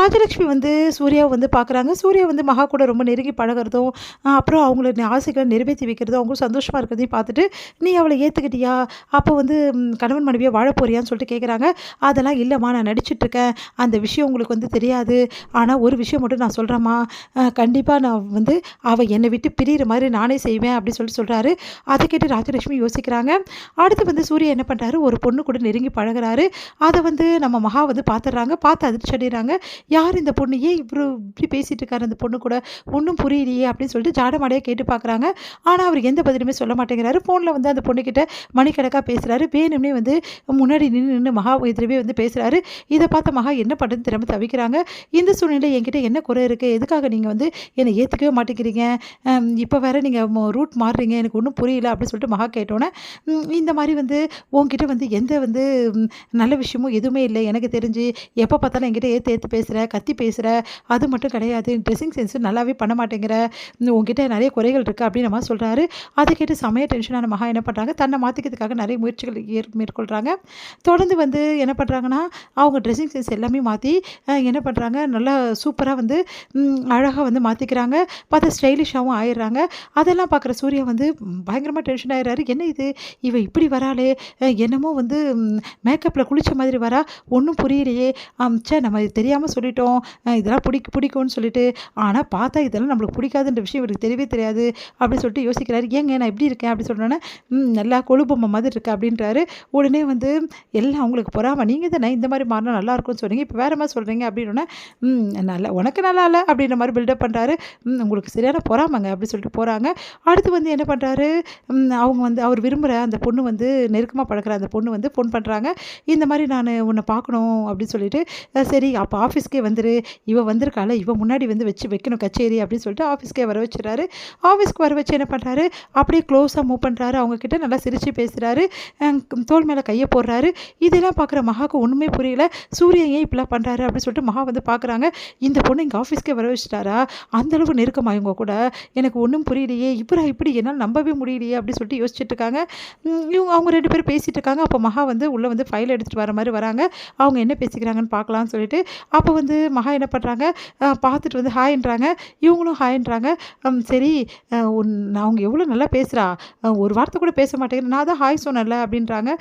ராஜலட்சுமி வந்து சூர்யாவை வந்து பார்க்குறாங்க. சூர்யா வந்து மகா கூட ரொம்ப நெருங்கி பழகுறதும், அப்புறம் அவங்கள ஆசைகள நிறைவேத்தி வைக்கிறதும், அவங்களும் சந்தோஷமா இருக்கிறதையும் பார்த்துட்டு, "நீ அவள ஏத்துக்கிட்டியா? அப்போ வந்து கணவன் மனைவியா வாழ போறியான்னு?" சொல்லிட்டு கேட்குறாங்க. "அதெல்லாம் இல்லம்மா, நான் நடிச்சுட்ருக்கேன். அந்த விஷயம் உங்களுக்கு வந்து தெரியாது. ஆனா ஒரு விஷயம் மட்டும் நான் சொல்றேம்மா, கண்டிப்பா நான் வந்து அவ என்னை விட்டு பிரியிற மாரி நானே செய்வேன்." அப்படின்னு சொல்லிட்டு சொல்றாரு. அத கேட்டு ராஜலட்சுமி யோசிக்கிறாங்க. அடுத்து வந்து சூர்யா என்ன பண்றாரு, ஒரு பொண்ணு கூட நெருங்கி பழகுறாரு. அத வந்து நம்ம மகா வந்து பார்த்துடுறாங்க. பார்த்து அதிர்ச்சி அடையிறாங்க. "யார் இந்த பொண்ணு? ஏன் இவ்ளோ இப்படி பேசிட்டு இருக்காரு அந்த பொண்ணு கூட? ஒண்ணும் புரியலையே!" அப்படின்னு சொல்லிட்டு ஜாடமாடையா கேட்டு பார்க்குறாங்க. ஆனா, அவரு எந்த பதிலுமே சொல்ல மாட்டேங்கிறாரு. ஃபோன்ல வந்து அந்த பொண்ணுகிட்ட மணிக்கணக்கா பேசுறாரு. வேணும்னே வந்து முன்னாடி நின்னு மகா எதிரவே வந்து பேசுறாரு. இத பார்த்த மகா என்ன பண்றதுன்னு தெரியாம தவிக்கிறாங்க. "இந்த சூழ்நிலையில என்கிட்ட என்ன குறை இருக்கு? எதுக்காக நீங்க வந்து என்ன ஏத்துக்கவே மாட்டேங்கிறீங்க? இப்ப வேற நீங்க ரூட் மாறுறீங்க. எனக்கு ஒண்ணும் புரியல." அப்படின்னு சொல்லிட்டு மகா கேட்டோனே, இந்த மாரி வந்து உன்கிட்ட வந்து எந்த வந்து ம் நல்ல விஷயமும் எதுவுமே இல்ல எனக்கு தெரிஞ்சு. எப்ப பார்த்தாலும் என்கிட்ட ஏத்து ஏத்து பேசுற, கத்தி பேசுற. அது மட்டும் கிடையாது. ட்ரெஸ்ஸிங் சென்ஸ் நல்லாவே பண்ண மாட்டேங்கிற. உன்கிட்ட நெறைய குறைகள் இருக்கு." அப்படின்னு நம்ம சொல்றாரு. அத கேட்டு செமையா டென்ஷனான மகா என்ன பண்றாங்க, தன்னை மாத்திக்கிறதுக்காக நெறைய முயற்சிகள் மேற்கொள்றாங்க. தொடர்ந்து வந்து என்ன பண்றாங்கன்னா, அவங்க ட்ரெஸ்ஸிங் சென்ஸ் எல்லாமே மாத்தி என்ன பண்றாங்க, நல்லா சூப்பரா வந்து அழகா வந்து மாத்திக்கிறாங்க. பார்த்தா ஸ்டைலிஷாவும் ஆயிடுறாங்க. அதெல்லாம் பார்க்குற சூர்யா வந்து பயங்கரமா டென்ஷன் ஆயிடுறாரு. "என்ன இது? இவ இப்படி வராளே! என்னமோ வந்து மேக்கப்ல குளிச்ச மாதிரி வரா. ஒண்ணும் புரியலையே! ச்சே, நம்ம இது தெரியாம சொல்லிட்டோம். இதெல்லாம் பிடிக்கும்னு சொல்லிட்டு. ஆனா பார்த்தா இதெல்லாம் நம்மளுக்கு பிடிக்காதுன்ற விஷயம் இவருக்கு தெரியவே தெரியாது." அப்படின்னு சொல்லிட்டு யோசிக்கிறாரு. "ஏங்க நான் எப்படி இருக்கேன்?" அப்படி சொன்னோனே, நல்லா கொலு பொம்மை மாதிரி இருக்கு." அப்படின்றாரு. உடனே வந்து, "எல்லாம் உங்களுக்கு பொறாம. நீங்க தானே இந்த மாரி மாறுனா நல்லாயிருக்கும்னு சொன்னீங்க. இப்ப வேற மாரி சொல்றீங்க." அப்படின்னோனே, நல்லா உனக்கு நல்லா இல்ல." அப்படின்ற மாரி பில்டப் பண்றாரு. உங்களுக்கு சரியான பொறாமங்க." அப்படி சொல்லிட்டு போறாங்க. அடுத்து வந்து என்ன பண்றாரு, அவங்க வந்து அவர் விரும்புற அந்த பொண்ணு வந்து நெருக்கமா பழகுற அந்த பொண்ணு வந்து ஃபோன் பண்றாங்க. "இந்த மாரி நானு உன்ன பார்க்கணும்." அப்படின்னு சொல்லிட்டு, "சரி அப்ப ஆஃபீஸ்க்கே வந்துரு. இவ வந்திருக்காள, இவ முன்னாடி வந்து வைக்கணும் கச்சேரி." அப்படின்னு சொல்லிட்டு ஆஃபீஸ்க்கே வர வச்சுறாரு. ஆஃபீஸ்க்கு வர வச்சு என்ன பண்றாரு, அப்படியே க்ளோஸா மூவ் பண்றாரு. அவங்க கிட்ட நல்லா சிரிச்சு பேசுறாரு. தோள் மேல கைய போடுறாரு. இதெல்லாம் பார்க்குற மகாவுக்கு ஒண்ணுமே புரியல. சூர்யா ஏன் இப்படிலாம் பண்றாரு அப்படின்னு சொல்லிட்டு மகா வந்து பார்க்குறாங்க. இந்த பொண்ணு எங்க ஆஃபீஸ்க்கே வர வச்சுட்டாரா? அந்த அளவு நெருக்கமா இவங்க கூட? எனக்கு ஒண்ணும் புரியலையே! இவரா இப்படி? என்னால நம்பவே முடியலையே! அப்படின்னு சொல்லிட்டு யோசிச்சுட்டு இருக்காங்க. அவங்க 2 பேரும் பேசிட்டு இருக்காங்க. அப்ப மகா வந்து உள்ள வந்து ஃபைல் எடுத்துட்டு வர மாரி வராங்க. அவங்க என்ன பேசிக்கிறாங்கன்னு பார்க்கலாம்னு சொல்லிட்டு, அப்ப வந்து மகா என்ன பண்றாங்க, பார்த்துட்டு வந்து ஹாய்ன்றாங்க. இவங்களும் ஹாய்ன்றாங்க. சரி, அவங்க எவ்வளோ நல்லா பேசுறா! ஒரு வார்த்தை கூட பேச மாட்டேங்கிறா. நான் தான் ஹாய் சொன்னேன்ல அப்படின்றாங்க.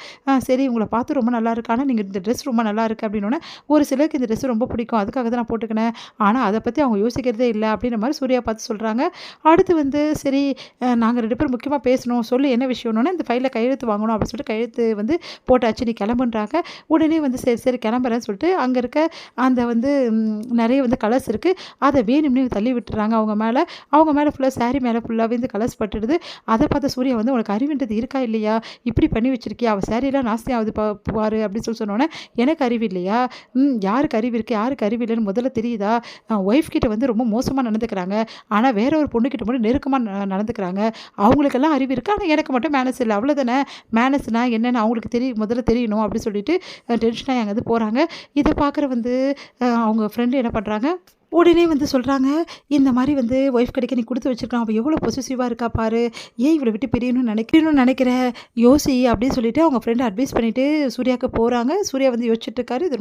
சரி, உங்கள பார்த்து ரொம்ப நல்லா இருக்கு. ஆனா நீங்க இந்த ட்ரெஸ் ரொம்ப நல்லா இருக்கு." அப்படின்னோனே, "ஒரு சிலருக்கு இந்த ட்ரெஸ் ரொம்ப பிடிக்கும். அதுக்காக தான் நான் போட்டுக்கினேன். ஆனா அத பத்தி அவங்க யோசிக்கிறதே இல்ல." அப்படின்ற மாரி சூர்யா பார்த்து சொல்றாங்க. அடுத்து வந்து, "சரி, நாங்க 2 பேரும் முக்கியமா பேசணும். சொல்லு என்ன விஷயம்னோனே." "இந்த ஃபைல்ல கையெழுத்து வாங்கணும்." அப்படின்னு சொல்லிட்டு கையெழுத்து வந்து போட்டாச்சு. "நீ கிளம்புன்றாங்க." உடனே வந்து சரி சரி கிளம்புறேன்னு சொல்லிட்டு அங்க இருக்க அந்த வந்து நெறைய வந்து கலர்ஸ் இருக்கு. அத வேணும்னே தள்ளி விட்டுறாங்க அவங்க மேல. அவங்க மேல ஃபுல்லா சாரி மேல ஃபுல்லாவே இந்த கலர்ஸ் பட்டுடுது. அத பார்த்த சூர்யா வந்து, "உனக்கு அறிவுன்றது இருக்கா இல்லையா? இப்படி பண்ணி வச்சிருக்கியா? அவ சாரியெல்லாம் நாஸ்தி ஆகுது பாரு." அப்படின்னு சொன்னோனே, "எனக்கு அறிவு இல்லையா? யாருக்கு அறிவு இருக்கு? யாருக்கு அறிவு இல்லன்னு முதல்ல தெரியுதா? ஒய்ஃப் கிட்ட வந்து ரொம்ப மோசமா நடந்துக்கிறாங்க. ஆனா வேற ஒரு பொண்ணுகிட்ட மட்டும் நெருக்கமா நடந்துக்கிறாங்க. அவங்களுக்கெல்லாம் அறிவு இருக்கு. ஆனா எனக்கு மட்டும் மேனர்ஸ் இல்ல. அவ்வளோதானே. மேனர்ஸ்னா என்னன்னு அவங்களுக்கு முதல்ல தெரியணும்." அப்படின்னு சொல்லிட்டு டென்ஷன் ஆகி அங்கேருந்து போறாங்க. இத பார்க்குற வந்து அவங்க ஃப்ரெண்ட் என்ன பண்றாங்க, உடனே வந்து சொல்றாங்க, "இந்த மாரி வந்து ஒய்ஃப் கிடைக்க நீ குடுத்து வச்சிருக்கலாம். அவ எவ்வளோ பொசசிவா இருக்கா பாரு. ஏன் இவள விட்டு பிரியணும்னு நினைக்கிற? யோசி." அப்படின்னு சொல்லிட்டு அவங்க ஃப்ரெண்ட் அட்வைஸ் பண்ணிட்டு சூர்யாவுக்கு போறாங்க. சூர்யா வந்து யோசிச்சுட்டு இருக்காரு. இது